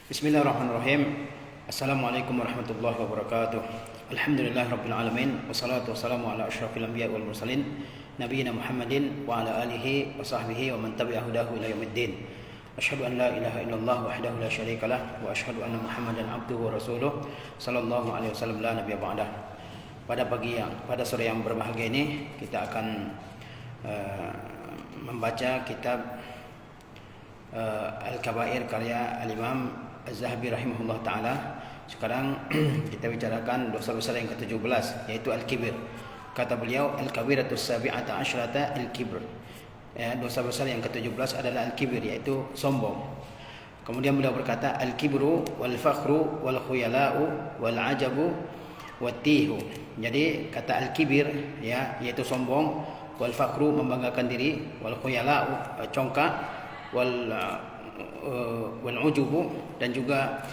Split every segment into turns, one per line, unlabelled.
Bismillahirrahmanirrahim. Assalamualaikum warahmatullahi wabarakatuh. Alhamdulillahirabbil alamin wassalatu wassalamu ala asyrafil anbiya'i wal mursalin nabiyina Muhammadin wa ala alihi wa sahbihi wa man tabi'a hudahu ila yaumiddin. Asyhadu an la ilaha illallah wahdahu la syarikalah wa asyhadu anna Muhammadan abduhu wa rasuluh sallallahu alaihi wasallam la nabiyya ba'dah. Pada sore yang berbahagia ini kita akan membaca kitab Al-Kabair karya Al-Imam Az-Zahabi rahimahullah ta'ala. Sekarang kita bicarakan dosa besar yang ke-17, yaitu Al-Kibir. Kata beliau, Al-Kabiratus sabi'ata asyrata Al-Kibir. Dosa besar yang ke-17 adalah Al-Kibir, yaitu sombong. Kemudian beliau berkata, Al-Kibru wal-fakhru wal-khuyala'u wal-ajabu wat-tihu. Jadi kata Al-Kibir, yaitu sombong, wal-fakhru membanggakan diri, wal-khuyala'u congkak, wal-ujubu dan juga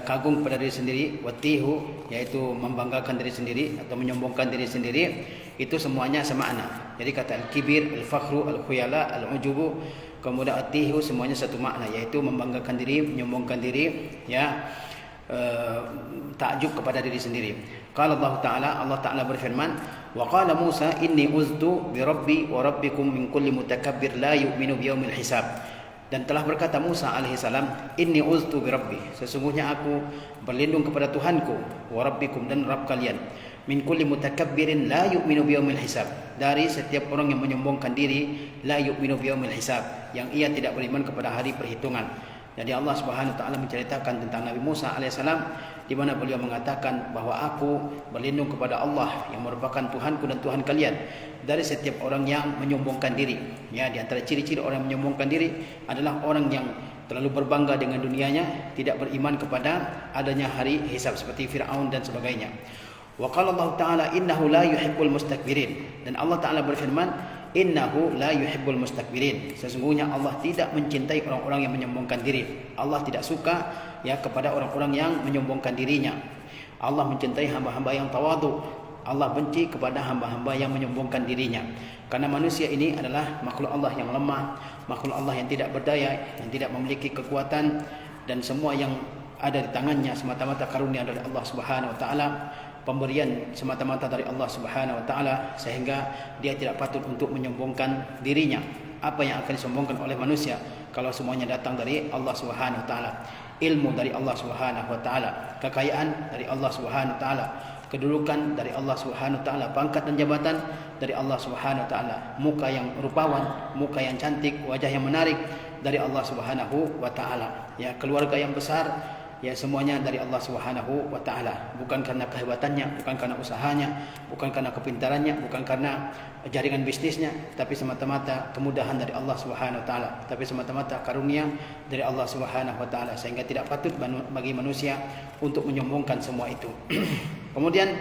kagum pada diri sendiri, watihu yaitu membanggakan diri sendiri atau menyombongkan diri sendiri, itu semuanya semakna. Jadi kata al-kibir, al-fakhru, al-khuyala, al-ujubu, kemudian atihu semuanya satu makna, yaitu membanggakan diri, menyombongkan diri, takjub kepada diri sendiri. Qala Allah Ta'ala berfirman, wa qala Musa inni uztu bi rabbi wa rabbikum min kulli mutakabbir la yu'minu biyaumil hisab. Dan telah berkata Musa alaihissalam, inni uztu bi rabbi, sesungguhnya aku berlindung kepada Tuhanku, wa rabbikum dan Rabb kalian, min kulli mutakabbirin la yu'minu biyaumil hisab, dari setiap orang yang menyombongkan diri, la yu'minu biyaumil hisab, yang ia tidak beriman kepada hari perhitungan. Jadi Allah Subhanahu wa taala menceritakan tentang Nabi Musa alaihissalam, di mana beliau mengatakan bahwa aku berlindung kepada Allah yang merupakan Tuhanku dan Tuhan kalian dari setiap orang yang menyombongkan diri. Ya, di antara ciri-ciri orang yang menyombongkan diri adalah orang yang terlalu berbangga dengan dunianya, tidak beriman kepada adanya hari hisab seperti Fir'aun dan sebagainya. Wa qala Allah Ta'ala innahu la yuhibbul mustakbirin, dan Allah Ta'ala berfirman, innahu la yuhibbul mustakbirin, sesungguhnya Allah tidak mencintai orang-orang yang menyombongkan diri. Allah tidak suka kepada orang-orang yang menyombongkan dirinya. Allah mencintai hamba-hamba yang tawadu. Allah benci kepada hamba-hamba yang menyombongkan dirinya. Karena manusia ini adalah makhluk Allah yang lemah, makhluk Allah yang tidak berdaya, yang tidak memiliki kekuatan, dan semua yang ada di tangannya semata-mata karunia dari Allah Subhanahu wa taala, pemberian semata-mata dari Allah Subhanahu wa taala, sehingga dia tidak patut untuk menyombongkan dirinya. Apa yang akan disombongkan oleh manusia kalau semuanya datang dari Allah Subhanahu wa taala? Ilmu dari Allah Subhanahu wa taala, kekayaan dari Allah Subhanahu wa taala, kedudukan dari Allah Subhanahu wa taala, pangkat dan jabatan dari Allah Subhanahu wa taala, muka yang rupawan, muka yang cantik, wajah yang menarik dari Allah Subhanahu wa taala, keluarga yang besar, semuanya dari Allah Subhanahu wa taala. Bukan karena kehebatannya, bukan karena usahanya, bukan karena kepintarannya, bukan karena jaringan bisnisnya, tapi semata-mata kemudahan dari Allah Subhanahu wa taala, tapi semata-mata karunia dari Allah Subhanahu wa taala, sehingga tidak patut bagi manusia untuk menyombongkan semua itu. Kemudian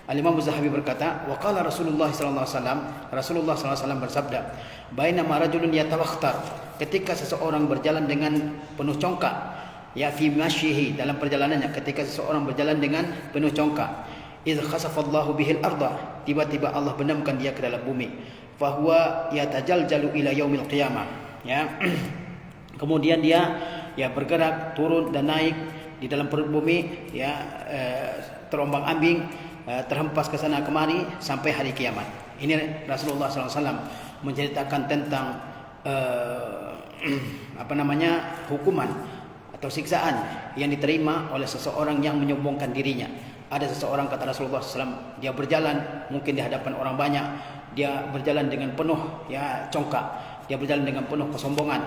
Al-Imam Az-Zahabi berkata, wa qala Rasulullah sallallahu alaihi wasallam, Rasulullah sallallahu alaihi wasallam bersabda, bainama rajulun yatawakhtar, ketika seseorang berjalan dengan penuh congkak, fi masyihi, dalam perjalanannya, ketika seseorang berjalan dengan penuh congkak, idz khasafallahu bihil arda, tiba-tiba Allah benamkan dia ke dalam bumi, fahuwa yatajaljalu ila yaumil qiyamah, kemudian dia bergerak turun dan naik di dalam perut bumi, terombang-ambing, terhempas ke sana kemari sampai hari kiamat. Ini Rasulullah SAW menceritakan tentang hukuman atau siksaan yang diterima oleh seseorang yang menyombongkan dirinya. Ada seseorang, kata Rasulullah SAW, dia berjalan mungkin di hadapan orang banyak, dia berjalan dengan penuh congkak, dia berjalan dengan penuh kesombongan,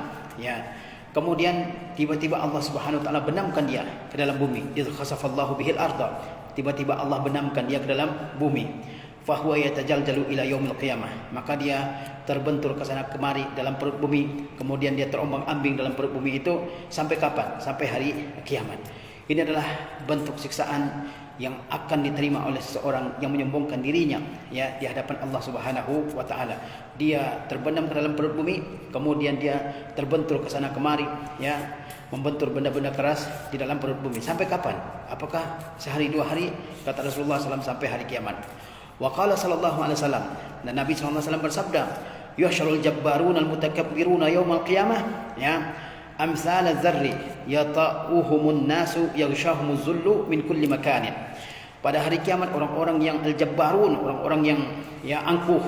kemudian tiba-tiba Allah Subhanahu wa taala benamkan dia ke dalam bumi. Idz khasafallahu bihil arda, tiba-tiba Allah benamkan dia ke dalam bumi. Fahuwa yatajaljalu ila yaumil qiyamah, maka dia terbentur ke sana kemari dalam perut bumi, kemudian dia terombang-ambing dalam perut bumi itu sampai kapan? Sampai hari kiamat. Ini adalah bentuk siksaan yang akan diterima oleh seseorang yang menyombongkan dirinya di hadapan Allah Subhanahu wa taala. Dia terbenam ke dalam perut bumi, kemudian dia terbentur ke sana kemari, membentur benda-benda keras di dalam perut bumi. Sampai kapan? Apakah sehari dua hari? Kata Rasulullah SAW, sampai hari kiamat. Wa qala sallallahu alaihi wasallam, dan Nabi sallallahu alaihi wasallam bersabda, yuhsyarul jabbarun al mutakabbiruna yaumal qiyamah, amsal az-zarri yata'uhumun nasu yaghshahumuz zullu min kulli makanin. Pada hari kiamat orang-orang yang al-jabbarun, orang-orang yang angkuh,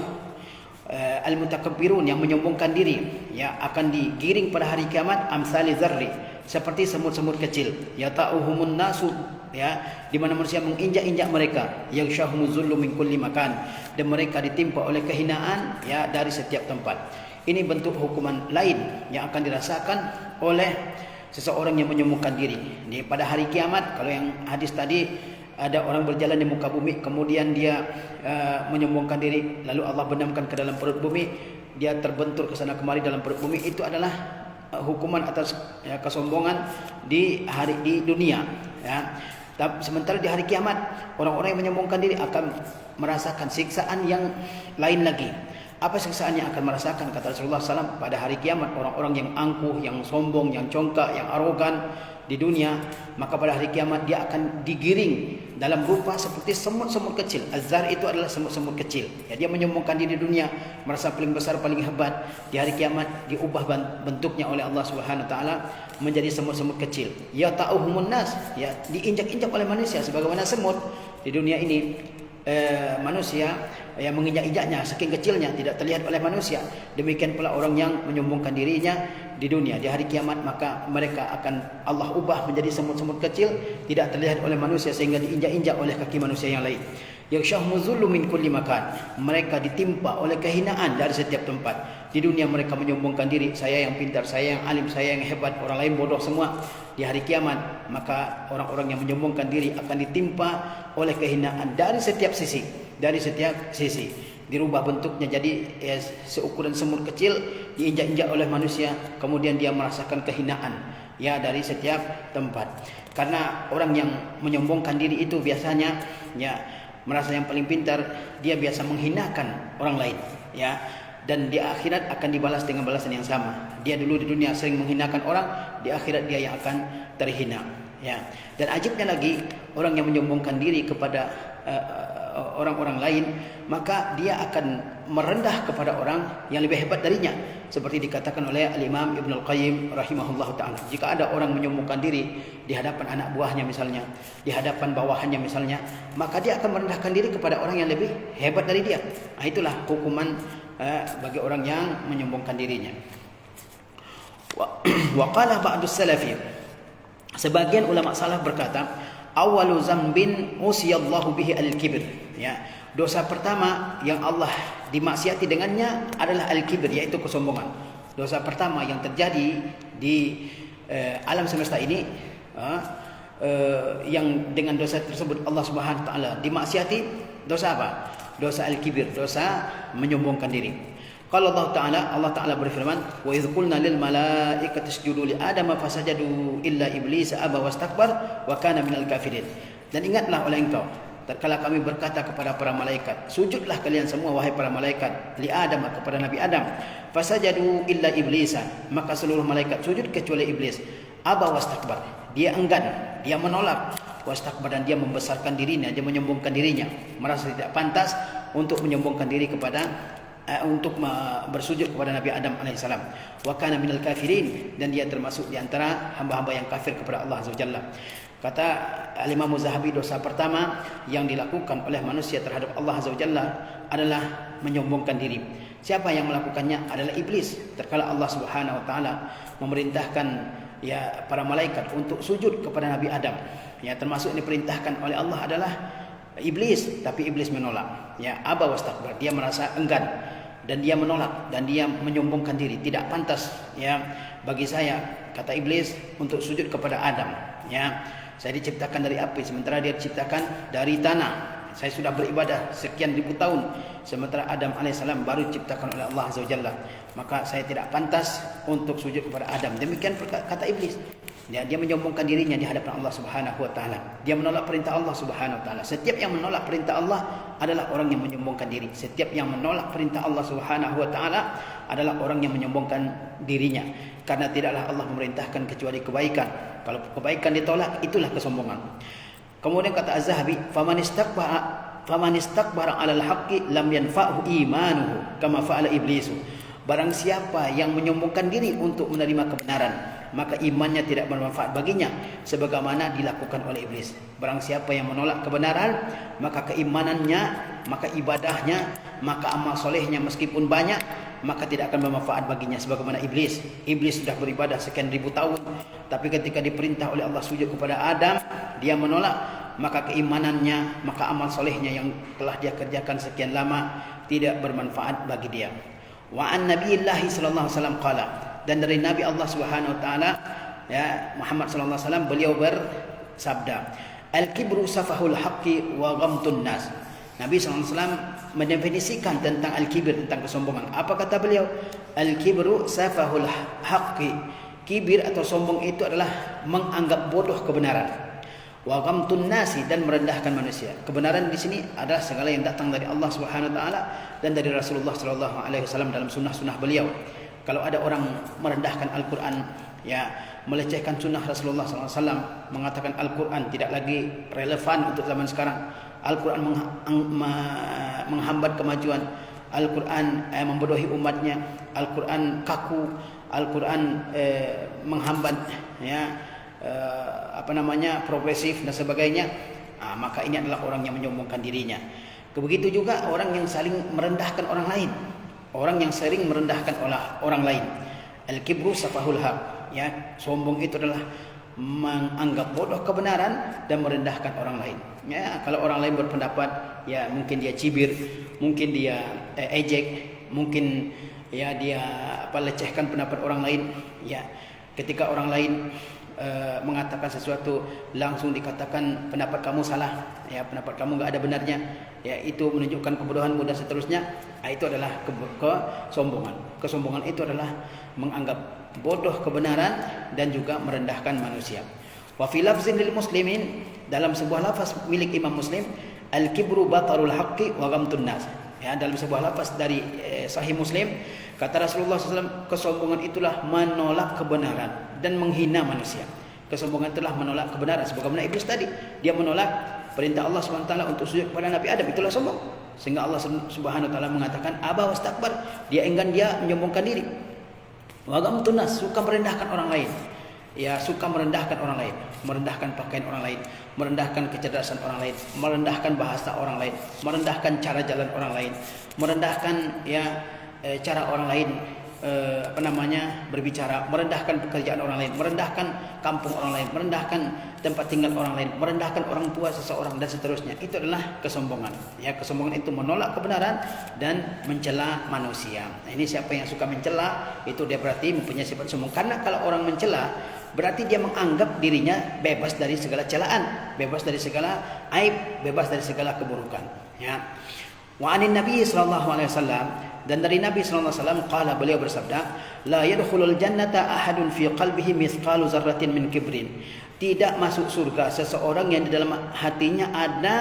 al-mutakabbirun, yang menyombongkan diri, ya, akan digiring pada hari kiamat amsal zarri, seperti semut-semut kecil. Yata'uhumun nasu, ya, di mana manusia menginjak-injak mereka. Yaghshahumuz zullu min kulli makan, dan mereka ditimpa oleh kehinaan, ya, dari setiap tempat. Ini bentuk hukuman lain yang akan dirasakan oleh seseorang yang menyombongkan diri. Ini pada hari kiamat, kalau yang hadis tadi ada orang berjalan di muka bumi, kemudian dia menyombongkan diri, lalu Allah benamkan ke dalam perut bumi, dia terbentur ke sana kemari dalam perut bumi. Itu adalah hukuman atas, ya, kesombongan di dunia, ya. Tapi sementara di hari kiamat orang-orang yang menyombongkan diri akan merasakan siksaan yang lain lagi. Apa siksaan yang akan merasakan? Kata Rasulullah SAW, pada hari kiamat orang-orang yang angkuh, yang sombong, yang congkak, yang arogan di dunia, maka pada hari kiamat dia akan digiring dalam rupa seperti semut-semut kecil. Az-zar itu adalah semut-semut kecil. Ya, dia menyombongkan diri di dunia, merasa paling besar, paling hebat. Di hari kiamat diubah bentuknya oleh Allah Subhanahu wa taala menjadi semut-semut kecil. Ya ta'uhumun nas, ya, diinjak-injak oleh manusia sebagaimana semut di dunia ini. Manusia yang menginjak-injaknya saking kecilnya tidak terlihat oleh manusia. Demikian pula orang yang menyombongkan dirinya di dunia, di hari kiamat maka mereka akan Allah ubah menjadi semut-semut kecil, tidak terlihat oleh manusia sehingga diinjak-injak oleh kaki manusia yang lain. Yaghshahumuz zullu min kulli makan, mereka ditimpa oleh kehinaan dari setiap tempat. Di dunia mereka menyombongkan diri, saya yang pintar, saya yang alim, saya yang hebat, orang lain bodoh semua. Di hari kiamat maka orang-orang yang menyombongkan diri akan ditimpa oleh kehinaan dari setiap sisi, dirubah bentuknya jadi, ya, seukuran semut kecil, diinjak-injak oleh manusia, kemudian dia merasakan kehinaan, ya, dari setiap tempat. Karena orang yang menyombongkan diri itu biasanya, ya, merasa yang paling pintar, dia biasa menghinakan orang lain, ya, dan di akhirat akan dibalas dengan balasan yang sama. Dia dulu di dunia sering menghinakan orang, di akhirat dia yang akan terhina, ya. Dan ajibnya lagi, orang yang menyombongkan diri kepada orang-orang lain, maka dia akan merendah kepada orang yang lebih hebat darinya, seperti dikatakan oleh Al-Imam Ibnul Qayyim rahimahullahu ta'ala. Jika ada orang menyombongkan diri di hadapan anak buahnya misalnya, di hadapan bawahannya misalnya, maka dia akan merendahkan diri kepada orang yang lebih hebat dari dia. Nah, itulah hukuman bagi orang yang menyombongkan dirinya. Wa qala ba'dus salafi, sebagian ulama salaf berkata, awalu zambin usiyallahu bihi al-kibr, ya, dosa pertama yang Allah dimaksiati dengannya adalah al-kibr, yaitu kesombongan. Dosa pertama yang terjadi di alam semesta ini, yang dengan dosa tersebut Allah Subhanahu wa taala dimaksiati, dosa apa? Dosa al-kibr, dosa menyombongkan diri. Kalau Allah Ta'ala berfirman, wa idh qulna lil malaikati isjudu li adama fasajadu illa iblis aba wastakbar wa kana minal kafirin. Dan ingatlah oleh engkau tatkala kami berkata kepada para malaikat, sujudlah kalian semua wahai para malaikat li Adam, kepada Nabi Adam. Fasajadu illa iblis, maka seluruh malaikat sujud kecuali iblis. Aba wastakbar, dia enggan, dia menolak. Wastakbar, dan dia membesarkan dirinya, dia menyombongkan dirinya, merasa tidak pantas untuk menyombongkan diri kepada untuk bersujud kepada Nabi Adam alaihissalam. Wa kana minal kafirin, dan dia termasuk di antara hamba-hamba yang kafir kepada Allah Azza wa Jalla. Kata Al-Imam Az-Zahabi, dosa pertama yang dilakukan oleh manusia terhadap Allah Azza wa Jalla adalah menyombongkan diri. Siapa yang melakukannya? Adalah iblis. Tatkala Allah Subhanahu wa taala memerintahkan, ya, para malaikat untuk sujud kepada Nabi Adam, ya, termasuk yang diperintahkan oleh Allah adalah iblis, tapi iblis menolak, ya, aba wastakbar, dia merasa enggan dan dia menolak dan dia menyombongkan diri, tidak pantas, ya, bagi saya, kata iblis, untuk sujud kepada Adam, ya. Saya diciptakan dari api sementara dia diciptakan dari tanah. Saya sudah beribadah sekian ribu tahun sementara Adam alaihissalam baru diciptakan oleh Allah Azza wa Jalla. Maka saya tidak pantas untuk sujud kepada Adam. Demikian kata iblis. Dia menyombongkan dirinya di hadapan Allah Subhanahu wa taala. Dia menolak perintah Allah Subhanahu wa taala. Setiap yang menolak perintah Allah adalah orang yang menyombongkan diri. Setiap yang menolak perintah Allah Subhanahu wa taala adalah orang yang menyombongkan dirinya. Karena tidaklah Allah memerintahkan kecuali kebaikan. Kalau kebaikan ditolak, itulah kesombongan. Kemudian kata Az-Zahabi, faman istakbara 'alal haqqi lam yanfa'hu imanuhu kama fa'ala iblisu. Barang siapa yang menyombongkan diri untuk menerima kebenaran, maka imannya tidak bermanfaat baginya sebagaimana dilakukan oleh iblis. Barang siapa yang menolak kebenaran, maka keimanannya, maka ibadahnya, maka amal solehnya meskipun banyak, maka tidak akan bermanfaat baginya sebagaimana iblis. Iblis sudah beribadah sekian ribu tahun, tapi ketika diperintah oleh Allah sujud kepada Adam, dia menolak, maka keimanannya, maka amal solehnya yang telah dia kerjakan sekian lama tidak bermanfaat bagi dia. Wa an Nabiyillahi sallallahu alaihi wasallam qala, dan dari Nabi Allah Subhanahu wa taala, ya, Muhammad sallallahu alaihi wasallam, beliau bersabda, al-kibru safahul haqqi wa ghamtun nas. Nabi sallallahu alaihi wasallam mendefinisikan tentang al-kibir, tentang kesombongan. Apa kata beliau? Al-kibru safahul haqqi. Kibir atau sombong itu adalah menganggap bodoh kebenaran. Wa ghamtun nasi, dan merendahkan manusia. Kebenaran di sini adalah segala yang datang dari Allah Subhanahu wa taala dan dari Rasulullah sallallahu alaihi wasallam dalam sunnah-sunnah beliau. Kalau ada orang merendahkan Al-Qur'an, ya, melecehkan sunnah Rasulullah sallallahu alaihi wasallam, mengatakan Al-Qur'an tidak lagi relevan untuk zaman sekarang, Al-Qur'an menghambat kemajuan, Al-Quran membodohi umatnya, Al-Quran kaku, Al-Quran menghambat, ya, progresif dan sebagainya, maka ini adalah orang yang menyombongkan dirinya. Begitu juga orang yang saling merendahkan orang lain, orang yang sering merendahkan orang lain. Al-kibru safahul haq, ya, sombong itu adalah menganggap bodoh kebenaran dan merendahkan orang lain. Ya, kalau orang lain berpendapat, ya mungkin dia cibir, mungkin dia ejek, mungkin ya dia lecehkan pendapat orang lain. Ya, ketika orang lain mengatakan sesuatu, langsung dikatakan pendapat kamu salah, ya, pendapat kamu nggak ada benarnya, ya, itu menunjukkan kebodohanmu dan seterusnya. Itu adalah kesombongan. Kesombongan itu adalah menganggap bodoh kebenaran dan juga merendahkan manusia. Wa fi lafzin lil muslimin, dalam sebuah lafaz milik Imam Muslim, al-kibru batarul haqqi wa ghamtun nas. Ya, dalam sebuah lafaz dari Sahih Muslim, kata Rasulullah SAW, kesombongan itulah menolak kebenaran dan menghina manusia. Kesombongan itulah menolak kebenaran, sebagaimana iblis tadi, dia menolak perintah Allah SWT untuk sujud kepada Nabi Adam, itulah sombong. Sehingga Allah Subhanahu wa taala mengatakan aba wastakbar, dia enggan, dia menyombongkan diri. Wa ghamtun nas, suka merendahkan orang lain. Ya, suka merendahkan orang lain, merendahkan pakaian orang lain, merendahkan kecerdasan orang lain, merendahkan bahasa orang lain, merendahkan cara jalan orang lain, merendahkan, ya, cara orang lain berbicara, merendahkan pekerjaan orang lain, merendahkan kampung orang lain, merendahkan tempat tinggal orang lain, merendahkan orang tua seseorang dan seterusnya. Itu adalah kesombongan. Ya, kesombongan itu menolak kebenaran dan mencela manusia. Nah, ini siapa yang suka mencela, itu dia berarti mempunyai sifat sombong. Karena kalau orang mencela, berarti dia menganggap dirinya bebas dari segala celaan, bebas dari segala aib, bebas dari segala keburukan. Ya. Wa anin Nabi sallallahu alaihi wasallam, dan dari Nabi sallallahu alaihi wasallam qala, beliau bersabda, la yadkhulul jannata ahadun fi qalbihi mithqalu dzarratin min kibrin. Tidak masuk surga seseorang yang di dalam hatinya ada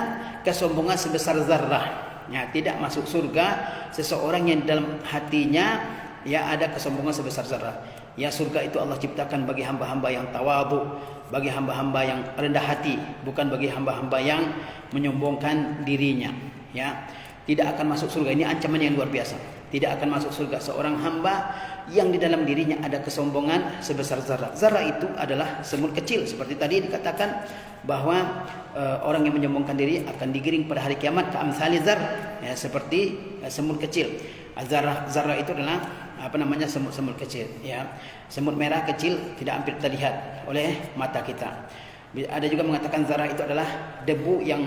kesombongan sebesar zarrah. Ya, tidak masuk surga seseorang yang di dalam hatinya, ya, ada kesombongan sebesar zarrah. Ya, surga itu Allah ciptakan bagi hamba-hamba yang tawadhu, bagi hamba-hamba yang rendah hati, bukan bagi hamba-hamba yang menyombongkan dirinya. Ya, tidak akan masuk surga. Ini ancaman yang luar biasa. Tidak akan masuk surga seorang hamba yang di dalam dirinya ada kesombongan sebesar zarrah. Zarrah itu adalah semut kecil. Seperti tadi dikatakan bahwa orang yang menyombongkan diri akan digiring pada hari kiamat ke amsali zar, ya, seperti semut kecil. Zarrah itu adalah semut-semut kecil, ya. Semut merah kecil tidak hampir terlihat oleh mata kita. Ada juga mengatakan zarrah itu adalah debu yang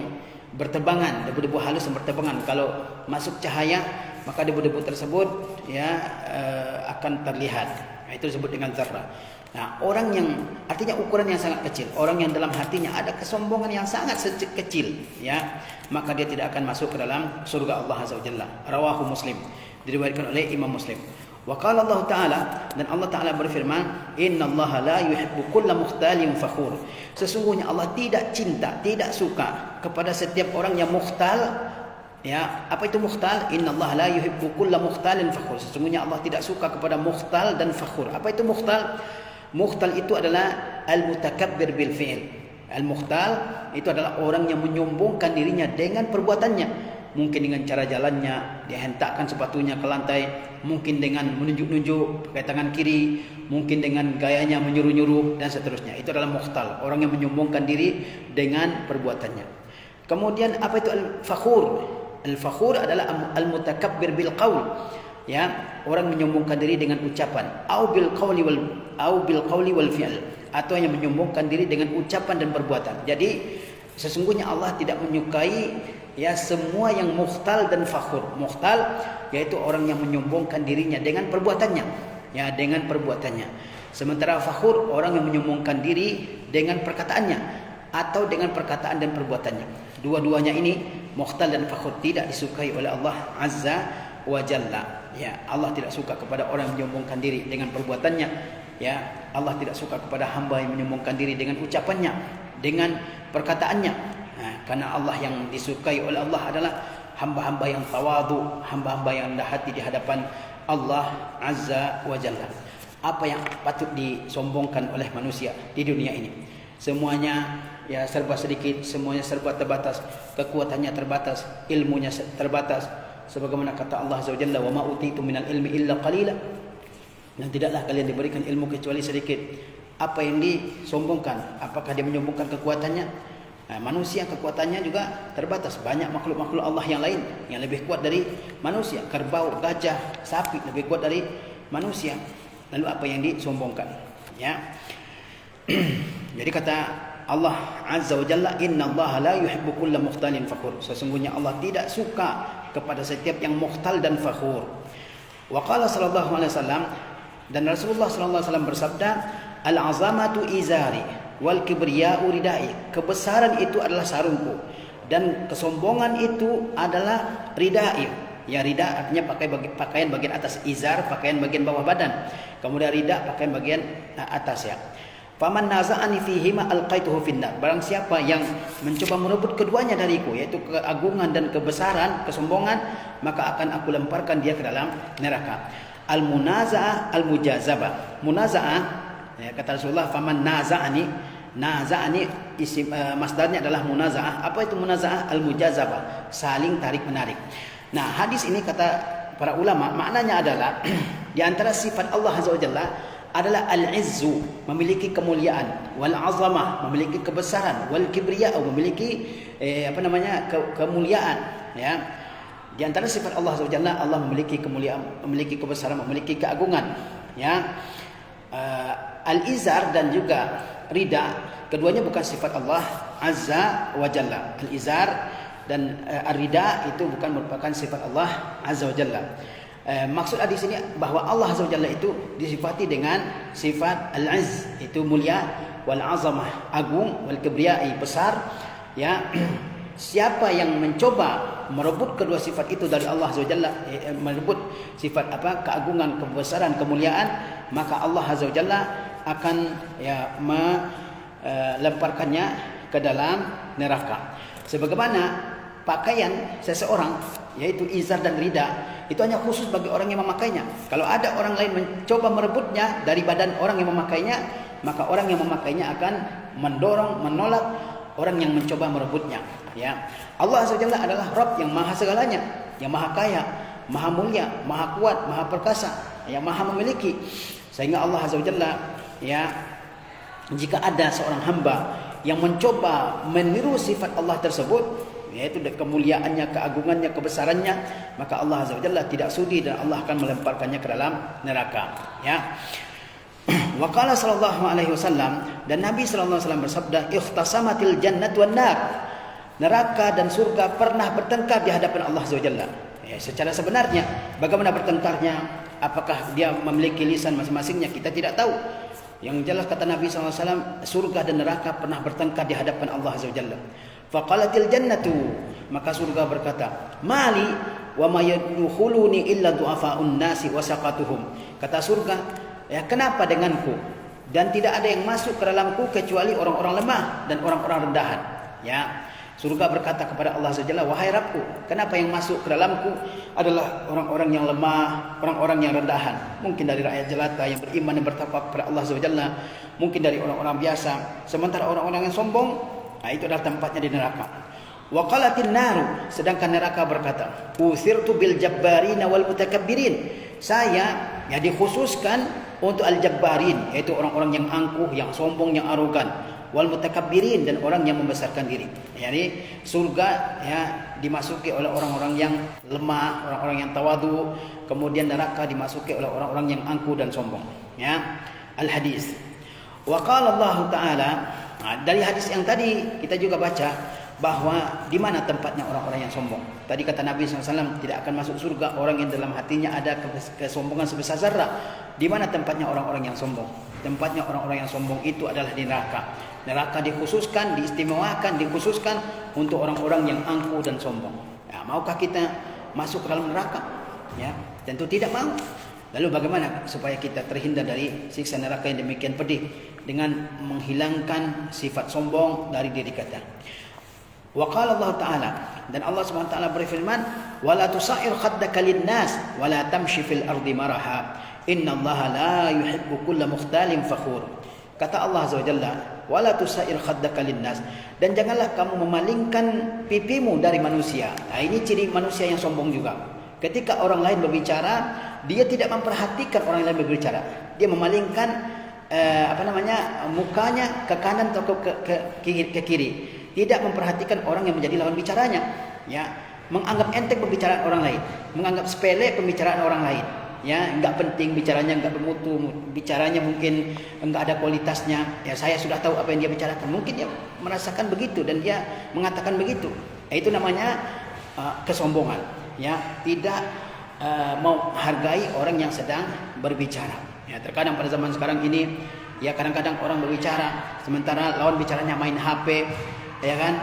berterbangan, debu-debu halus yang berterbangan. Kalau masuk cahaya, maka debu-debu tersebut, ya, akan terlihat. Nah, itu disebut dengan zarrah. Nah, orang yang artinya ukuran yang sangat kecil, orang yang dalam hatinya ada kesombongan yang sangat kecil, ya, maka dia tidak akan masuk ke dalam surga Allah Azza wa Jalla. Rawahu Muslim, diriwayatkan oleh Imam Muslim. Wa qala Allah Ta'ala, dan Allah Ta'ala berfirman, innallaha la yuhibbu kulla mukhtalin fakhur. Sesungguhnya Allah tidak cinta, tidak suka kepada setiap orang yang mukhtal. Ya, apa itu mukhtal? Innallaha la yuhibbu kulla mukhtalin fakhur. Sesungguhnya Allah tidak suka kepada mukhtal dan fakhur. Apa itu mukhtal? Mukhtal itu adalah al-mutakabbir bil fi'il. Al-mukhtal itu adalah orang yang menyombongkan dirinya dengan perbuatannya. mungkin dengan cara jalannya, dia hentakkan sepatunya ke lantai, mungkin dengan menunjuk-nunjuk pakai tangan kiri, mungkin dengan gayanya menyuruh-nyuruh dan seterusnya. Itu adalah mukhtal, orang yang menyombongkan diri dengan perbuatannya. Kemudian apa itu al-fakhur? Al-fakhur adalah al-mutakabbir bil qaul. Ya, orang menyombongkan diri dengan ucapan, au bil qawli wal fi'l, atau yang menyombongkan diri dengan ucapan dan perbuatan. Jadi sesungguhnya Allah tidak menyukai ya semua yang mukhtal dan fakhur. Mukhtal yaitu orang yang menyombongkan dirinya dengan perbuatannya, ya, dengan perbuatannya. Sementara fakhur orang yang menyombongkan diri dengan perkataannya atau dengan perkataan dan perbuatannya. Dua-duanya ini, mukhtal dan fakhur, tidak disukai oleh Allah Azza wa Jalla. Ya, Allah tidak suka kepada orang yang menyombongkan diri dengan perbuatannya. Ya, Allah tidak suka kepada hamba yang menyombongkan diri dengan ucapannya, dengan perkataannya. Nah, karena Allah yang disukai oleh Allah adalah hamba-hamba yang tawadu, hamba-hamba yang rendah hati di hadapan Allah Azza wa Jalla. Apa yang patut disombongkan oleh manusia di dunia ini? Semuanya ya serba sedikit, semuanya serba terbatas, kekuatannya terbatas, ilmunya terbatas. Sebagaimana kata Allah Azza wa Jalla, "Wa ma utitu minal ilmi illa qalila." Dan tidaklah kalian diberikan ilmu kecuali sedikit. Apa yang disombongkan? Apakah dia menyombongkan kekuatannya? Nah, manusia kekuatannya juga terbatas. Banyak makhluk-makhluk Allah yang lain yang lebih kuat dari manusia. Kerbau, gajah, sapi lebih kuat dari manusia. Lalu apa yang disombongkan? Ya. Jadi kata Allah Azza wa Jalla, "Innallaha la yuhibbu kulla mukhtalin fakhur." Sesungguhnya Allah tidak suka kepada setiap yang mukhtal dan fakhur. Wa qala sallallahu alaihi wasallam, dan Rasulullah sallallahu alaihi wasallam bersabda, "Al-'azamatu izari wal kibriya'u ridai." Kebesaran itu adalah sarungku dan kesombongan itu adalah ridai. Ya, rida artinya pakaian bagian atas, izar pakaian bagian bawah badan. Kemudian rida pakaian bagian atas, ya. Faman naza'ani fihima alqaituhu finnar. Barang siapa yang mencoba merebut keduanya dariku, yaitu keagungan dan kebesaran, kesombongan, maka akan aku lemparkan dia ke dalam neraka. Al-munaza'ah al-mujazabah. Munaza'ah, ya, kata Rasulullah, faman naza'ani. Naza'ani isim masdarnya adalah munaza'ah. Apa itu munaza'ah? Al-mujazabah, saling tarik menarik. Nah, hadis ini kata para ulama maknanya adalah di antara sifat Allah Azza wa Jalla adalah al-izzu, memiliki kemuliaan, wal azamah, memiliki kebesaran, wal kibriya'u, memiliki kemuliaan, ya. Di antara sifat Allah Azza wa Jalla, Allah memiliki kemuliaan, memiliki kebesaran, memiliki keagungan, ya. Al-izar dan juga rida, keduanya bukan sifat Allah Azza wa Jalla. Al-izar dan ar-rida itu bukan merupakan sifat Allah Azza wa Jalla. Maksud di sini bahwa Allah Azza wa Jalla itu disifati dengan sifat al-izz, itu mulia, wal azamah, agung, wal kibriyai, besar, ya. Siapa yang mencoba merebut kedua sifat itu dari Allah Azza wa Jalla, merebut sifat keagungan, kebesaran, kemuliaan, maka Allah Azza wa Jalla akan melemparkannya ke dalam neraka. Sebagaimana pakaian seseorang, yaitu izar dan rida, itu hanya khusus bagi orang yang memakainya. Kalau ada orang lain mencoba merebutnya dari badan orang yang memakainya, maka orang yang memakainya akan mendorong, menolak orang yang mencoba merebutnya, ya. Allah Azza wa Jalla adalah Rabb yang maha segalanya, yang maha kaya, maha mulia, maha kuat, maha perkasa, yang maha memiliki. Sehingga Allah Azza wa Jalla, ya, jika ada seorang hamba yang mencoba meniru sifat Allah tersebut, yaitu kemuliaannya, keagungannya, kebesarannya, maka Allah Azza wa Jalla tidak sudi dan Allah akan melemparkannya ke dalam neraka, ya. Wa qala sallallahu alaihi wasallam, dan Nabi sallallahu alaihi wasallam bersabda, "Ikhtasamatil jannatu wan nar." Neraka dan surga pernah bertengkar di hadapan Allah Azza wa Jalla. Ya, secara sebenarnya bagaimana bertengkarnya? Apakah dia memiliki lisan masing-masingnya? Kita tidak tahu. Yang jelas kata Nabi sallallahu alaihi wasallam, surga dan neraka pernah bertengkar di hadapan Allah Azza wa Jalla. Faqalatil jannatu, maka surga berkata, "Mali wa ma yadkhuluni illa du'afaun nasi wa saqatuhum." Kata surga, ya, kenapa denganku dan tidak ada yang masuk ke dalamku kecuali orang-orang lemah dan orang-orang rendahan, ya. Surga berkata kepada Allah Azza wa Jalla, "Wahai Rabbku, kenapa yang masuk ke dalamku adalah orang-orang yang lemah, orang-orang yang rendahan? Mungkin dari rakyat jelata yang beriman dan bertakwa kepada Allah Azza wa Jalla, mungkin dari orang-orang biasa. Sementara orang-orang yang sombong, nah, itu adalah tempatnya di neraka." Wa qalatin naru, sedangkan neraka berkata, "Uthirtu bil jabbarina wal mutakabbirin." Saya dikhususkan untuk al-jabbarin, yaitu orang-orang yang angkuh, yang sombong, yang arogan. Wal mutakabbirin, dan orang yang membesarkan diri. Yani surga dimasuki oleh orang-orang yang lemah, orang-orang yang tawadu. Kemudian neraka dimasuki oleh orang-orang yang angkuh dan sombong. Ya, al-hadis. Wa qala Allah Ta'ala, dari hadis yang tadi kita juga baca bahwa di mana tempatnya orang-orang yang sombong. Tadi kata Nabi SAW, tidak akan masuk surga orang yang dalam hatinya ada kesombongan sebesar zarah. Di mana tempatnya orang-orang yang sombong? Tempatnya orang-orang yang sombong itu adalah di neraka. Neraka dikhususkan, diistimewakan, dikhususkan untuk orang-orang yang angkuh dan sombong. Ya, maukah kita masuk ke dalam neraka? Ya, tentu tidak mau. Lalu bagaimana supaya kita terhindar dari siksa neraka yang demikian pedih? Dengan menghilangkan sifat sombong dari diri kita. Wa qala Allah Ta'ala, dan Allah Subhanahu wa taala berfirman, "Wala tusair khaddaka lin-nas wa la tamshi fil ardi maraha. Innallaha la yuhibbu kulla mukhtalin fakhur." Kata Allah Azza wa Jalla, "Wala tusair khaddaka lin-nas." Dan janganlah kamu memalingkan pipimu dari manusia. Nah, ini ciri manusia yang sombong juga. Ketika orang lain berbicara, dia tidak memperhatikan orang lain berbicara. Dia memalingkan mukanya ke kanan atau ke kiri. Tidak memperhatikan orang yang menjadi lawan bicaranya, ya, menganggap enteng pembicaraan orang lain, menganggap sepele pembicaraan orang lain, ya, enggak penting bicaranya, enggak bermutu, bicaranya mungkin enggak ada kualitasnya, ya, saya sudah tahu apa yang dia bicarakan, mungkin dia merasakan begitu dan dia mengatakan begitu. Itu namanya kesombongan, ya, tidak mau hargai orang yang sedang berbicara. Ya, terkadang pada zaman sekarang ini, ya, kadang-kadang orang berbicara sementara lawan bicaranya main HP, ya kan,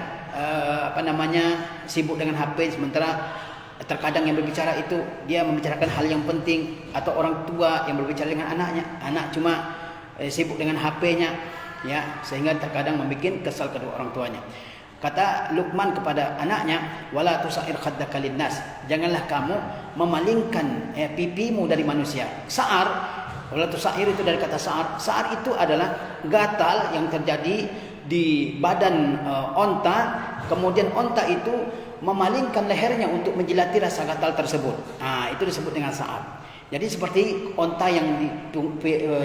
sibuk dengan HP, sementara terkadang yang berbicara itu dia membicarakan hal yang penting, atau orang tua yang berbicara dengan anaknya, anak cuma sibuk dengan HP-nya, ya, sehingga terkadang membuat kesal kedua orang tuanya. Kata Luqman kepada anaknya, "Wala tusair khaddaka linnas." Janganlah kamu memalingkan pipimu dari manusia. Sa'ar, wala tusair itu dari kata sa'ar. Sa'ar itu adalah gatal yang terjadi di badan onta, kemudian onta itu memalingkan lehernya untuk menjilati rasa gatal tersebut. Nah, itu disebut dengan sa'ar. Jadi seperti onta yang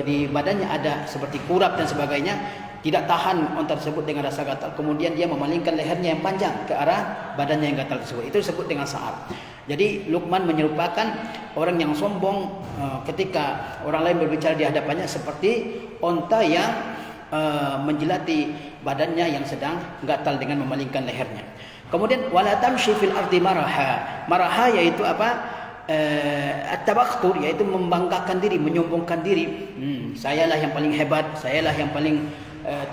di badannya ada seperti kurap dan sebagainya, tidak tahan onta tersebut dengan rasa gatal, kemudian dia memalingkan lehernya yang panjang ke arah badannya yang gatal tersebut. Itu disebut dengan sa'ar. Jadi Luqman menyerupakan orang yang sombong ketika orang lain berbicara di hadapannya seperti onta yang menjilati badannya yang sedang gatal dengan memalingkan lehernya. Kemudian wala tamshi fil ardi maraha. Maraha yaitu apa? At-tabakhtur, yaitu membanggakan diri, menyombongkan diri. Sayalah yang paling hebat, sayalah yang paling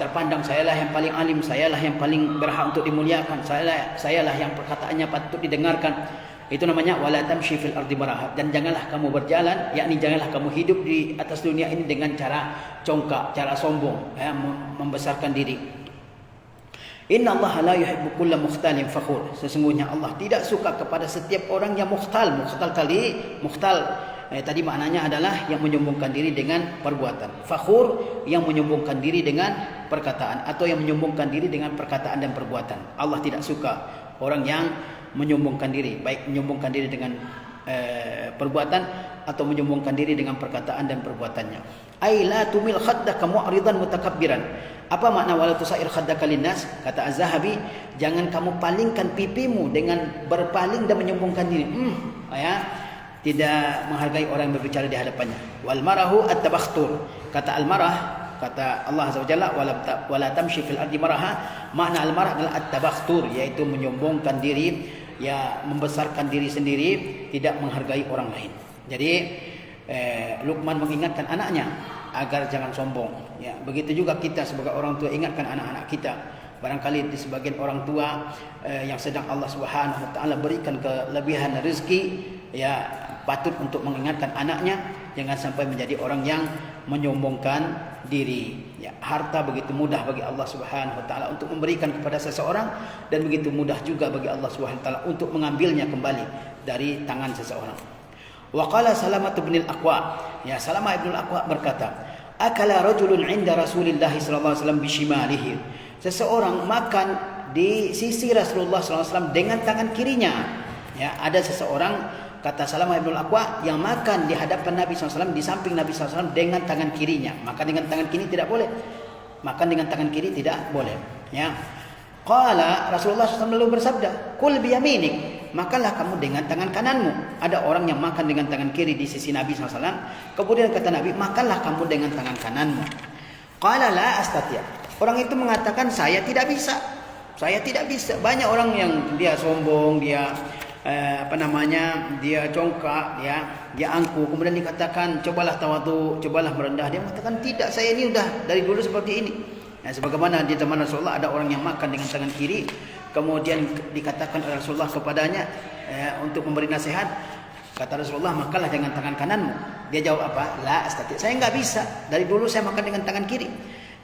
terpandang, sayalah yang paling alim, sayalah yang paling berhak untuk dimuliakan, sayalah yang perkataannya patut didengarkan. Itu namanya wala tamshi fil ardi maraha. Dan janganlah kamu berjalan, yakni janganlah kamu hidup di atas dunia ini dengan cara congkak, cara sombong, ya, membesarkan diri. Innallaha la yuhibbu kulla mukhtalin fakhur. Sesungguhnya Allah tidak suka kepada setiap orang yang mukhtal. Tadi maknanya adalah yang menyombongkan diri dengan perbuatan. Fakhur yang menyombongkan diri dengan perkataan, atau yang menyombongkan diri dengan perkataan dan perbuatan. Allah tidak suka orang yang menyombongkan diri, baik menyombongkan diri dengan perbuatan atau menyombongkan diri dengan perkataan dan perbuatannya. Ai la tumil khaddaka mu'ridan mutakabbiran. Apa makna wala tusair khaddaka linnas? Kata Az-Zahabi, jangan kamu palingkan pipimu dengan berpaling dan menyombongkan diri. Tidak menghargai orang yang berbicara di hadapannya. Wal marahu at-tabakhtur. Kata al-marah, kata Allah Azza wa Jalla, wala tamshi fil ardi maraha. Makna al-marah adalah at-tabakhtur, yaitu menyombongkan diri, ya, membesarkan diri sendiri, tidak menghargai orang lain. Jadi Luqman mengingatkan anaknya agar jangan sombong, ya. Begitu juga kita sebagai orang tua ingatkan anak-anak kita. Barangkali di sebagian orang tua yang sedang Allah Subhanahu wa taala berikan kelebihan rezeki, ya, patut untuk mengingatkan anaknya jangan sampai menjadi orang yang menyombongkan diri. Ya, harta begitu mudah bagi Allah Subhanahu wa taala untuk memberikan kepada seseorang, dan begitu mudah juga bagi Allah Subhanahu wa taala untuk mengambilnya kembali dari tangan seseorang. Wa qala Salamah bin al-Aqwa. Ya, Salamah bin al-Aqwa berkata, "Akala rajulun 'inda Rasulillah sallallahu alaihi wasallam bishimalihi." Seseorang makan di sisi Rasulullah SAW dengan tangan kirinya. Ya, ada seseorang, kata Salamah ibn al-Aqwa, yang makan di hadapan Nabi SAW, di samping Nabi SAW dengan tangan kirinya. Makan dengan tangan kiri tidak boleh. Makan dengan tangan kiri tidak boleh. Ya. Qala, Rasulullah SAW lalu bersabda, kul biyaminik, makanlah kamu dengan tangan kananmu. Ada orang yang makan dengan tangan kiri di sisi Nabi SAW. Kemudian kata Nabi, makanlah kamu dengan tangan kananmu. Qala la astati'. Orang itu mengatakan, saya tidak bisa. Saya tidak bisa. Banyak orang yang dia sombong, dia dia congkak, dia angkuh. Kemudian dikatakan, cobalah tawadhu, cobalah merendah. Dia mengatakan, tidak, saya ini sudah dari dulu seperti ini. Nah, sebagaimana di zaman Rasulullah ada orang yang makan dengan tangan kiri, kemudian dikatakan oleh Rasulullah kepadanya untuk memberi nasihat. Kata Rasulullah, makanlah dengan tangan kananmu. Dia jawab apa? La astati'. Saya enggak bisa. Dari dulu saya makan dengan tangan kiri.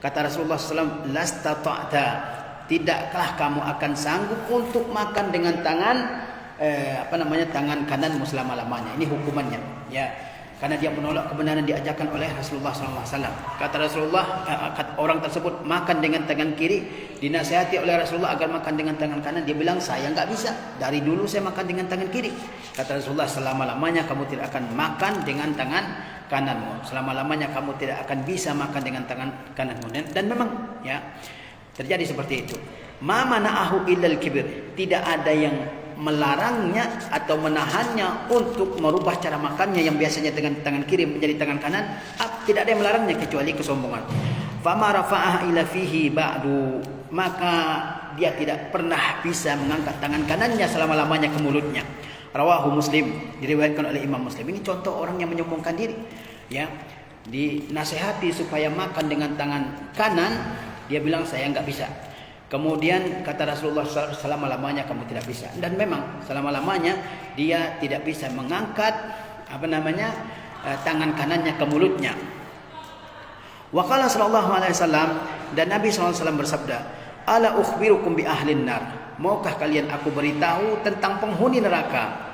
Kata Rasulullah SAW, lastata'ta, tidakkah kamu akan sanggup untuk makan dengan tangan tangan kananmu selama-lamanya. Ini hukumannya, ya. Karena dia menolak kebenaran diajarkan oleh Rasulullah SAW. Kata Rasulullah, orang tersebut makan dengan tangan kiri, dinasihati oleh Rasulullah agar makan dengan tangan kanan. Dia bilang, saya enggak bisa. Dari dulu saya makan dengan tangan kiri. Kata Rasulullah, selama-lamanya kamu tidak akan makan dengan tangan kananmu. Selama-lamanya kamu tidak akan bisa makan dengan tangan kananmu. Dan memang, ya, terjadi seperti itu. Ma mana'ahu illal kibir. Tidak ada yang melarangnya atau menahannya untuk merubah cara makannya yang biasanya dengan tangan kiri menjadi tangan kanan. Tidak ada yang melarangnya kecuali kesombongan. Fama rafa'ah ila fihi ba'du, maka dia tidak pernah bisa mengangkat tangan kanannya selama-lamanya ke mulutnya. Rawahu Muslim, diriwayatkan oleh Imam Muslim. Ini contoh orang yang menyombongkan diri, ya. Dinasihati supaya makan dengan tangan kanan, dia bilang saya enggak bisa. Kemudian kata Rasulullah SAW, selama-lamanya kamu tidak bisa. Dan memang selama-lamanya dia tidak bisa mengangkat tangan kanannya ke mulutnya. Wa qala sallallahu alaihi wasallam, dan Nabi SAW bersabda, ala ukhbirukum bi ahlin nar, maukah kalian aku beritahu tentang penghuni neraka?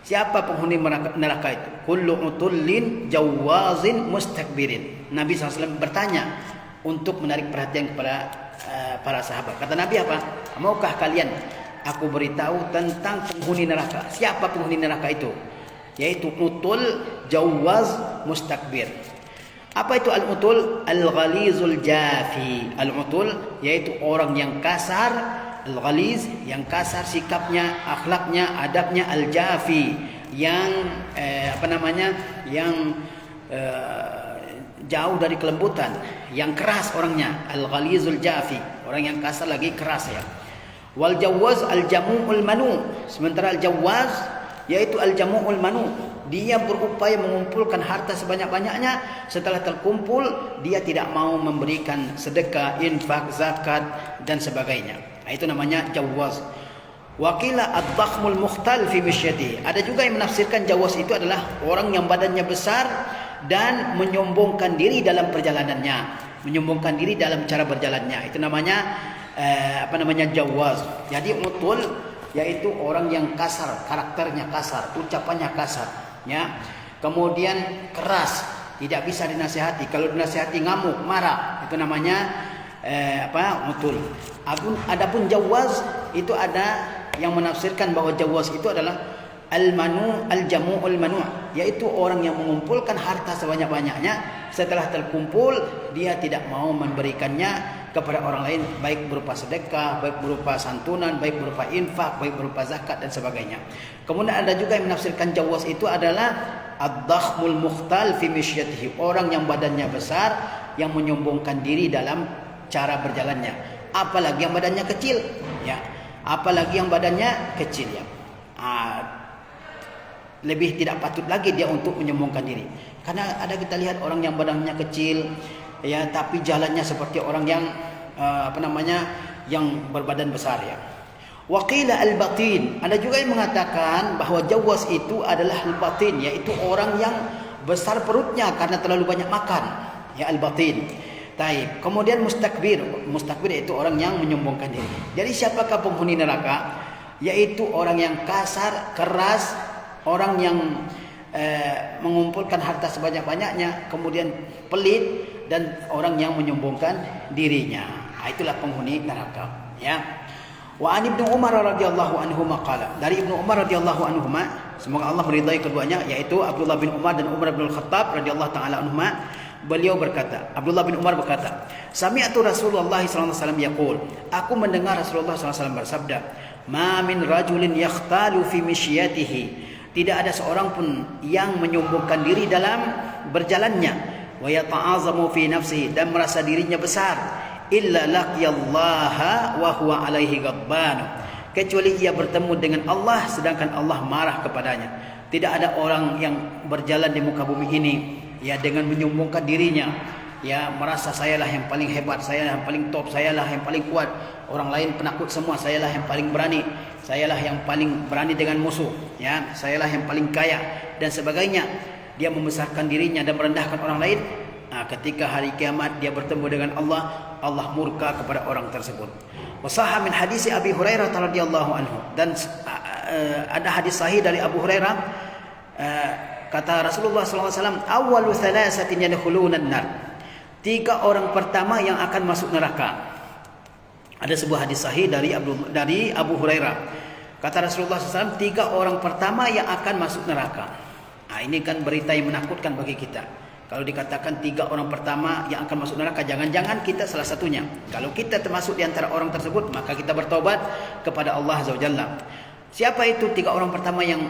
Siapa penghuni neraka itu? Kullu utullin jawazin mustakbirin. Nabi SAW bertanya untuk menarik perhatian kepada para sahabat. Kata Nabi apa? Maukah kalian aku beritahu tentang penghuni neraka? Siapa penghuni neraka itu? Yaitu utul, jawaz, mustakbir. Apa itu al-utul? Al-ghalizul jafi. Al-utul yaitu orang yang kasar, al-ghaliz yang kasar sikapnya, akhlaknya, adabnya, al-jafi yang jauh dari kelembutan, yang keras orangnya, al-ghalizul jafi, orang yang kasar lagi keras, ya. Wal jawaz al-jamu'ul manu. Sementara al-jawaz yaitu al-jamu'ul manu, dia berupaya mengumpulkan harta sebanyak-banyaknya, setelah terkumpul dia tidak mau memberikan sedekah, infak, zakat dan sebagainya. Nah, itu namanya jawaz. Wakila ad-dakhmul mukhtal fi misyati. Ada juga yang menafsirkan jawaz itu adalah orang yang badannya besar dan menyombongkan diri dalam perjalanannya, menyombongkan diri dalam cara berjalannya. Itu namanya jawaz. Jadi utul yaitu orang yang kasar, karakternya kasar, ucapannya kasar, ya. Kemudian keras, tidak bisa dinasihati. Kalau dinasihati ngamuk, marah. Itu namanya utul. Adapun jawaz itu ada yang menafsirkan bahwa jawaz itu adalah al-manu, al-jamu'ul manu', yaitu orang yang mengumpulkan harta sebanyak-banyaknya, setelah terkumpul dia tidak mau memberikannya kepada orang lain, baik berupa sedekah, baik berupa santunan, baik berupa infak, baik berupa zakat dan sebagainya. Kemudian ada juga yang menafsirkan jawaz itu adalah ad-dakhmul mukhtal fi mishyatihi, orang yang badannya besar yang menyombongkan diri dalam cara berjalannya. Apalagi yang badannya kecil, ya. Apalagi yang badannya kecil, ya. Lebih tidak patut lagi dia untuk menyombongkan diri. Karena ada kita lihat orang yang badannya kecil, ya, tapi jalannya seperti orang yang yang berbadan besar, ya. Waqila al-batin. Ada juga yang mengatakan bahwa jawaz itu adalah al-batin, yaitu orang yang besar perutnya karena terlalu banyak makan, ya, al-batin. Taib. Kemudian mustakbir. Mustakbir itu orang yang menyombongkan diri. Jadi siapakah penghuni neraka? Yaitu orang yang kasar, keras, orang yang mengumpulkan harta sebanyak-banyaknya, kemudian pelit, dan orang yang menyombongkan dirinya. Nah, itulah penghuni neraka, ya. Wa an Ibnu Umar radhiyallahu anhuma qala, dari Ibnu Umar radhiyallahu anhuma, semoga Allah meridai keduanya, yaitu Abdullah bin Umar dan Umar bin Al-Khattab radhiyallahu taala anhuma, beliau berkata, Abdullah bin Umar berkata, sami'tu Rasulullah sallallahu alaihi wasallam yaqul, aku mendengar Rasulullah sallallahu alaihi wasallam bersabda, ma min rajulin yakhtalu fi mishyatihi, tidak ada seorang pun yang menyombongkan diri dalam berjalannya, wa yata'azamu fi nafsihi, dan merasa dirinya besar, illa laqiyallaha wa huwa alaihi ghadban, kecuali ia bertemu dengan Allah sedangkan Allah marah kepadanya. Tidak ada orang yang berjalan di muka bumi ini ya dengan menyombongkan dirinya, ya merasa sayalah yang paling hebat, sayalah yang paling top, sayalah yang paling kuat, orang lain penakut semua, sayalah yang paling berani, sayalah yang paling berani dengan musuh, ya sayalah yang paling kaya dan sebagainya. Dia membesarkan dirinya dan merendahkan orang lain. Nah, ketika hari kiamat dia bertemu dengan Allah, Allah murka kepada orang tersebut. Wasahha min hadis Abi Hurairah radhiyallahu anhu, dan ada hadis sahih dari Abu Hurairah, kata Rasulullah SAW, awalu thalathatin yadkhuluna an-nar, 3 orang pertama yang akan masuk neraka. Ada sebuah hadis sahih dari Abu Hurairah, kata Rasulullah SAW, 3 orang pertama yang akan masuk neraka. Nah, ini kan berita yang menakutkan bagi kita. Kalau dikatakan 3 orang pertama yang akan masuk neraka, jangan-jangan kita salah satunya. Kalau kita termasuk di antara orang tersebut, maka kita bertobat kepada Allah Azza wa Jalla. Siapa itu 3 orang pertama yang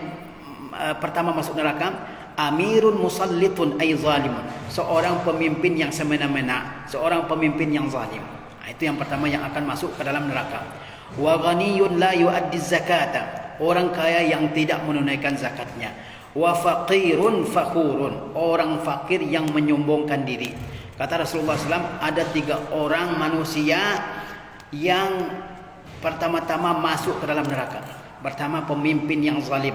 pertama masuk neraka? Amirun musallitun ay zalimun, seorang pemimpin yang semena-mena, seorang pemimpin yang zalim. Nah, itu yang pertama yang akan masuk ke dalam neraka. Wa ghaniyun la yuaddi zakata, orang kaya yang tidak menunaikan zakatnya. Wa faqirun fakhurun, orang fakir yang menyombongkan diri. Kata Rasulullah SAW, ada 3 orang manusia yang pertama-tama masuk ke dalam neraka. Pertama, pemimpin yang zalim.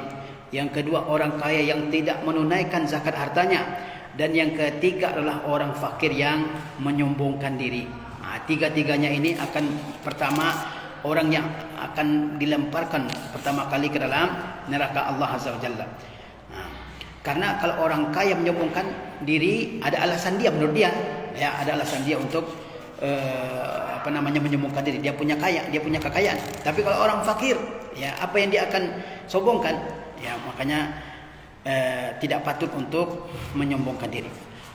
Yang kedua, orang kaya yang tidak menunaikan zakat hartanya. Dan yang ketiga adalah orang fakir yang menyombongkan diri. Nah, 3-tiganya ini akan, pertama, orang yang akan dilemparkan pertama kali ke dalam neraka Allah Azza wa Jalla. Karena kalau orang kaya menyombongkan diri, ada alasan dia menurut dia, ya ada alasan dia untuk menyombongkan diri. Dia punya kekayaan. Tapi kalau orang fakir, ya apa yang dia akan sombongkan? Ya makanya tidak patut untuk menyombongkan diri.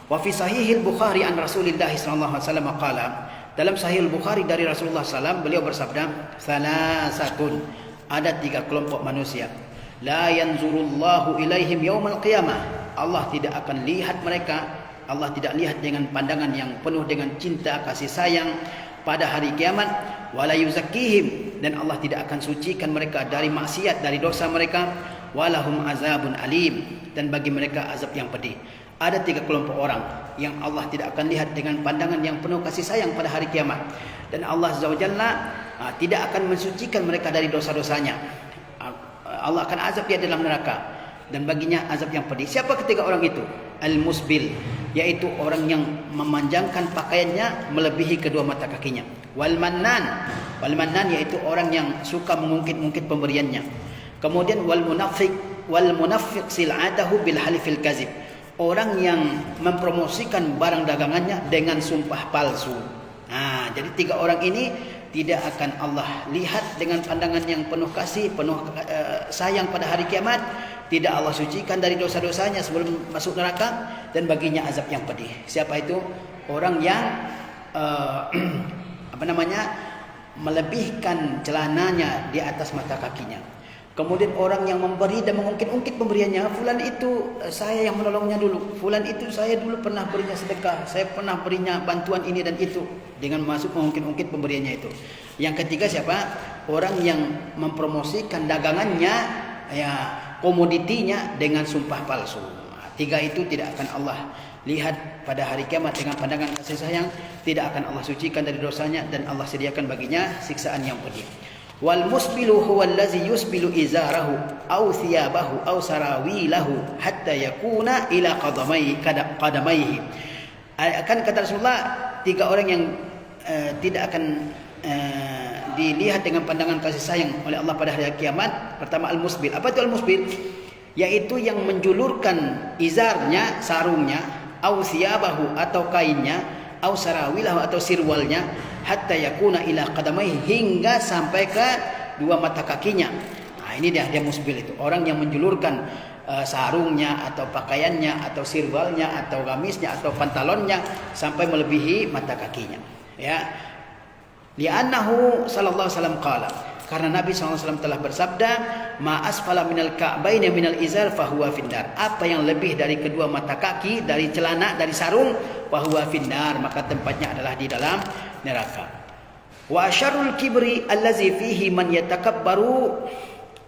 Wa fi sahihil Bukhari an Rasulillah sallallahu alaihi wasallam qala, dalam sahih Bukhari dari Rasulullah SAW, beliau bersabda, salasatun, ada 3 kelompok manusia, la yanzurullahu ilaihim yaumal qiyamah, Allah tidak akan lihat mereka, Allah tidak lihat dengan pandangan yang penuh dengan cinta kasih sayang pada hari kiamat, wala yuzakkihim, dan Allah tidak akan sucikan mereka dari maksiat, dari dosa mereka, walahum azabun alim, dan bagi mereka azab yang pedih. Ada 3 kelompok orang yang Allah tidak akan lihat dengan pandangan yang penuh kasih sayang pada hari kiamat, dan Allah Azza wa Jalla tidak akan mensucikan mereka dari dosa-dosanya. Allah akan azab dia dalam neraka, dan baginya azab yang pedih. Siapa ketiga orang itu? Al-musbil, yaitu orang yang memanjangkan pakaiannya melebihi kedua mata kakinya. Wal-mannan, yaitu orang yang suka mengungkit-ungkit pemberiannya. Kemudian wal-munafiq sil'atahu bil halifil kazib, orang yang mempromosikan barang dagangannya dengan sumpah palsu. Nah, jadi 3 orang ini tidak akan Allah lihat dengan pandangan yang penuh kasih, penuh sayang pada hari kiamat. Tidak Allah sucikan dari dosa-dosanya sebelum masuk neraka, dan baginya azab yang pedih. Siapa itu? Orang yang melebihkan celananya di atas mata kakinya. Kemudian orang yang memberi dan mengungkit-ungkit pemberiannya. Fulan itu saya yang menolongnya dulu. Fulan itu saya dulu pernah berinya sedekah. Saya pernah berinya bantuan ini dan itu. Dengan masuk mengungkit-ungkit pemberiannya itu. Yang ketiga siapa? Orang yang mempromosikan dagangannya, ya komoditinya dengan sumpah palsu. 3 itu tidak akan Allah lihat pada hari kiamat dengan pandangan kasih sayang. Tidak akan Allah sucikan dari dosanya, dan Allah sediakan baginya siksaan yang pedih. Wal musbilu huwa allazi yusbilu izarahu aw thiyabahu aw sarawilahu hatta yakuna ila qadamaihi. Akan kata Rasulullah, 3 orang yang tidak akan dilihat dengan pandangan kasih sayang oleh Allah pada hari kiamat. Pertama, al-musbil. Apa itu al-musbil? Yaitu yang menjulurkan izarnya, sarungnya, aw thiyabahu atau kainnya, aw sarawilahu atau sirwalnya, hatta yakuna ila qadamaihi, hingga sampai ke dua mata kakinya. Nah, ini dia musbil itu, orang yang menjulurkan sarungnya atau pakaiannya atau sirwalnya atau gamisnya atau pantalonnya sampai melebihi mata kakinya. Ya. Li'annahu sallallahu alaihi wasallam qala, karena Nabi SAW telah bersabda, ma asfala minal ka'baini minal izar fahuwa finnar. Apa yang lebih dari kedua mata kaki, dari celana, dari sarung, fahuwa finnar, maka tempatnya adalah di dalam neraka. Wa asyarrul kibri allazi fihi man yatakabbaru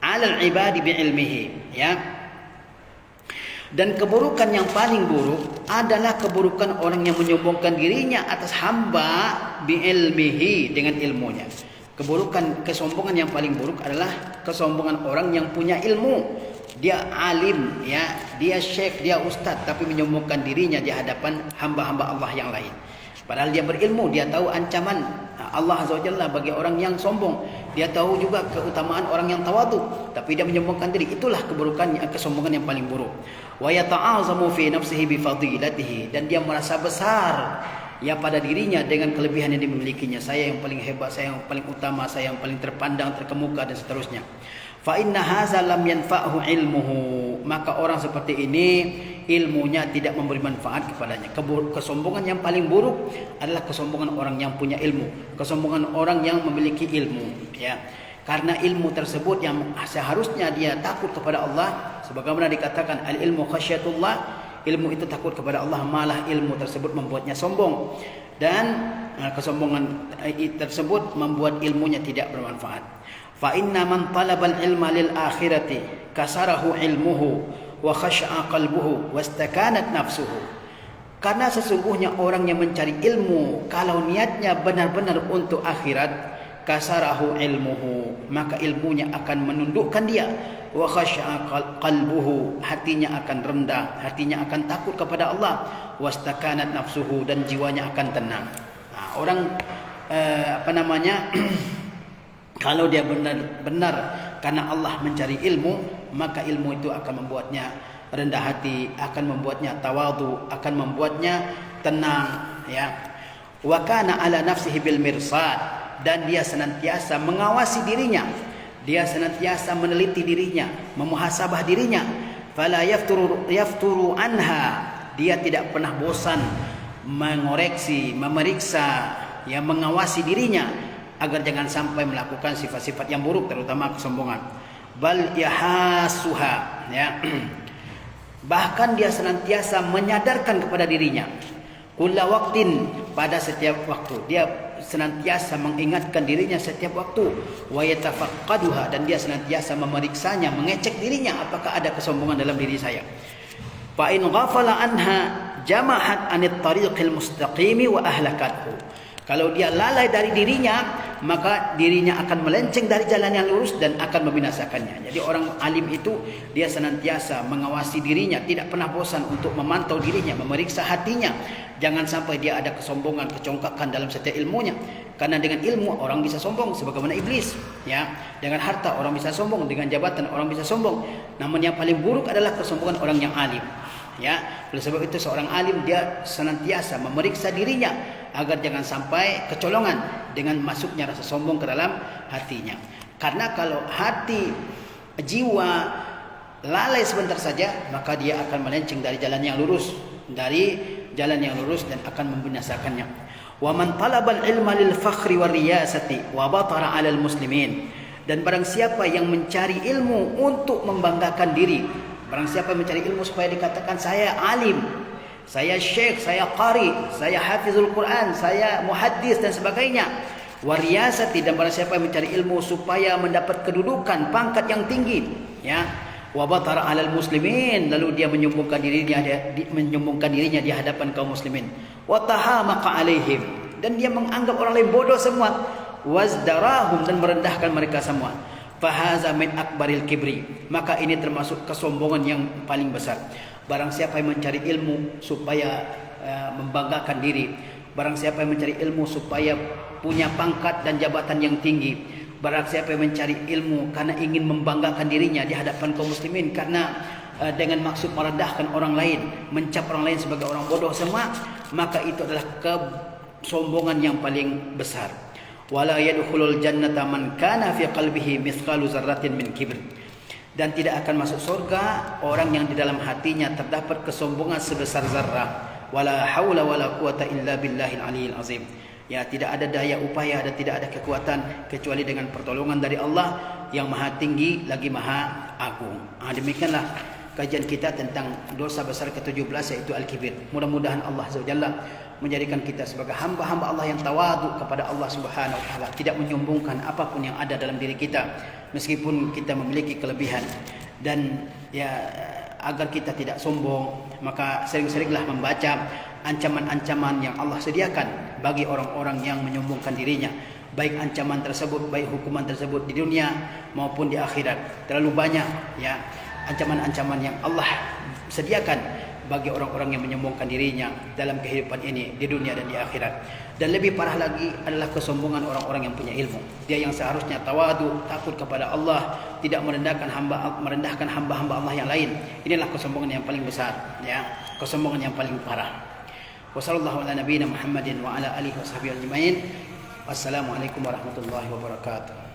'alal ibadi bi'ilmihi. Ya. Dan keburukan yang paling buruk adalah keburukan orang yang menyombongkan dirinya atas hamba bi'ilmihi, dengan ilmunya. Kesombongan yang paling buruk adalah kesombongan orang yang punya ilmu. Dia alim, ya, dia syekh, dia ustadz, tapi menyombongkan dirinya di hadapan hamba-hamba Allah yang lain. Padahal dia berilmu, dia tahu ancaman Allah Azza wa Jalla bagi orang yang sombong. Dia tahu juga keutamaan orang yang tawadu, tapi dia menyombongkan diri. Itulah kesombongan yang paling buruk. Wa yata'azamu fi nafsihi bi fadilatihi, dan dia merasa besar ya pada dirinya dengan kelebihan yang dimilikinya. Saya yang paling hebat, saya yang paling utama, saya yang paling terpandang, terkemuka, dan seterusnya. Fa inna hadza lam yanfa'hu ilmuhu, maka orang seperti ini ilmunya tidak memberi manfaat kepadanya. Kesombongan yang paling buruk adalah kesombongan orang yang punya ilmu, kesombongan orang yang memiliki ilmu, ya. Karena ilmu tersebut yang seharusnya dia takut kepada Allah, sebagaimana dikatakan al ilmu khasyatullah, ilmu itu takut kepada Allah, malah ilmu tersebut membuatnya sombong, dan kesombongan tersebut membuat ilmunya tidak bermanfaat. Fa inna man talabal ilma lil akhirati kasarahu ilmuhu wa khasha'a qalbuhu wastakanat nafsuhu. Karena sesungguhnya orang yang mencari ilmu, kalau niatnya benar-benar untuk akhirat, kasarahu ilmuhu, maka ilmunya akan menundukkan dia, wa khasha'a qalbuhu, hatinya akan rendah, hatinya akan takut kepada Allah, wastakanat nafsuhu, dan jiwanya akan tenang. Nah, orang kalau dia benar-benar karena Allah mencari ilmu, maka ilmu itu akan membuatnya rendah hati, akan membuatnya tawadu, akan membuatnya tenang, ya. Wa kana ala nafsihi bil mirsad, dan dia senantiasa mengawasi dirinya, dia senantiasa meneliti dirinya, memuhasabah dirinya. Fala yafturu anha, dia tidak pernah bosan mengoreksi, memeriksa, ya, mengawasi dirinya agar jangan sampai melakukan sifat-sifat yang buruk, terutama kesombongan. Bal yahasuha, ya. Bahkan dia senantiasa menyadarkan kepada dirinya, kulla waqtin, pada setiap waktu. Dia senantiasa mengingatkan dirinya setiap waktu. Wa yatafaqqaduha, dan dia senantiasa memeriksanya, mengecek dirinya, apakah ada kesombongan dalam diri saya. Fa in ghafala anha jamahat anit tariqil mustaqimi wa ahlakathu. Kalau dia lalai dari dirinya, maka dirinya akan melenceng dari jalan yang lurus dan akan membinasakannya. Jadi orang alim itu dia senantiasa mengawasi dirinya, tidak pernah bosan untuk memantau dirinya, memeriksa hatinya. Jangan sampai dia ada kesombongan, kecongkakan dalam setiap ilmunya. Karena dengan ilmu orang bisa sombong sebagaimana iblis, ya. Dengan harta orang bisa sombong, dengan jabatan orang bisa sombong. Namun yang paling buruk adalah kesombongan orang yang alim. Ya, oleh sebab itu seorang alim dia senantiasa memeriksa dirinya agar jangan sampai kecolongan dengan masuknya rasa sombong ke dalam hatinya. Karena kalau hati, jiwa lalai sebentar saja, maka dia akan melenceng dari jalan yang lurus, dan akan membinasakannya. Wa man talabal ilma lil fakhri war riyasati wa batara 'alal muslimin. Dan barang siapa yang mencari ilmu untuk membanggakan diri, barang siapa mencari ilmu supaya dikatakan saya alim, saya syekh, saya qari, saya hafizul Quran, saya muhaddis dan sebagainya. Wariyasati, dan barang siapa yang mencari ilmu supaya mendapat kedudukan, pangkat yang tinggi, ya. Wa batara 'alal muslimin, lalu dia menyombongkan dirinya di hadapan kaum muslimin. Wa tahamaqa 'alaihim, dan dia menganggap orang lain bodoh semua. Wazdarahum, dan merendahkan mereka semua. Fahaza min akbaril kibri, maka ini termasuk kesombongan yang paling besar. Barang siapa yang mencari ilmu supaya membanggakan diri, barang siapa yang mencari ilmu supaya punya pangkat dan jabatan yang tinggi, barang siapa yang mencari ilmu karena ingin membanggakan dirinya di hadapan kaum muslimin, karena dengan maksud merendahkan orang lain, mencap orang lain sebagai orang bodoh semua, maka itu adalah kesombongan yang paling besar. Wala yadkhulul jannata man kana fi qalbihi mithqalu dzarratin min kibr. Dan tidak akan masuk surga orang yang di dalam hatinya terdapat kesombongan sebesar zarrah. Wala haula wala quwata illa billahil aliyil azim. Ya, tidak ada daya upaya dan tidak ada kekuatan kecuali dengan pertolongan dari Allah yang maha tinggi lagi maha agung. Demikianlah kajian kita tentang dosa besar ke-17 yaitu al-kibir. Mudah-mudahan Allah SWT menjadikan kita sebagai hamba-hamba Allah yang tawadu kepada Allah Subhanahu wa taala, tidak menyombongkan apapun yang ada dalam diri kita meskipun kita memiliki kelebihan. Dan ya, agar kita tidak sombong, maka sering-seringlah membaca ancaman-ancaman yang Allah sediakan bagi orang-orang yang menyombongkan dirinya, baik ancaman tersebut, baik hukuman tersebut di dunia maupun di akhirat. Terlalu banyak ya ancaman-ancaman yang Allah sediakan bagi orang-orang yang menyombongkan dirinya dalam kehidupan ini di dunia dan di akhirat. Dan lebih parah lagi adalah kesombongan orang-orang yang punya ilmu. Dia yang seharusnya tawadu, takut kepada Allah, tidak merendahkan hamba-hamba Allah yang lain. Inilah kesombongan yang paling besar, ya, kesombongan yang paling parah. Wassallallahu ala nabiyina Muhammadin wa ala alihi washabihi ajmain. Wassalamualaikum warahmatullahi wabarakatuh.